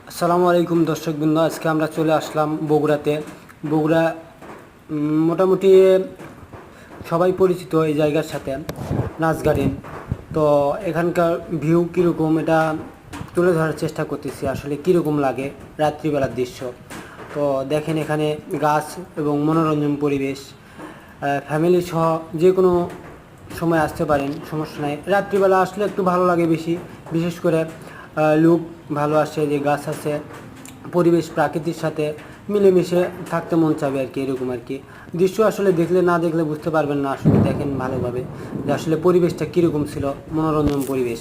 আসসালামু আলাইকুম দর্শকবৃন্দ, আজকে আমরা চলে আসলাম বগুড়াতে। বগুড়া মোটামুটি সবাই পরিচিত এই জায়গার সাথে, নাচ গার্ডেন। তো এখানকার ভিউ কীরকম এটা তুলে ধরার চেষ্টা করতেছি, আসলে কীরকম লাগে রাত্রিবেলার দৃশ্য। তো দেখেন এখানে গাছ এবং মনোরঞ্জন পরিবেশ, ফ্যামিলি সহ যে কোনো সময় আসতে পারেন, সমস্যা নাই। রাত্রিবেলা আসলে একটু ভালো লাগে বেশি, বিশেষ করে লুক ভালো আসে, যে গাছ আছে, পরিবেশ প্রাকৃতির সাথে মিলেমিশে থাকতে মন চাবে আর কি, এরকম আর কি দৃশ্য। আসলে দেখলে না দেখলে বুঝতে পারবেন না, আসলে দেখেন ভালোভাবে যে আসলে পরিবেশটা কীরকম ছিল, মনোরঞ্জন পরিবেশ।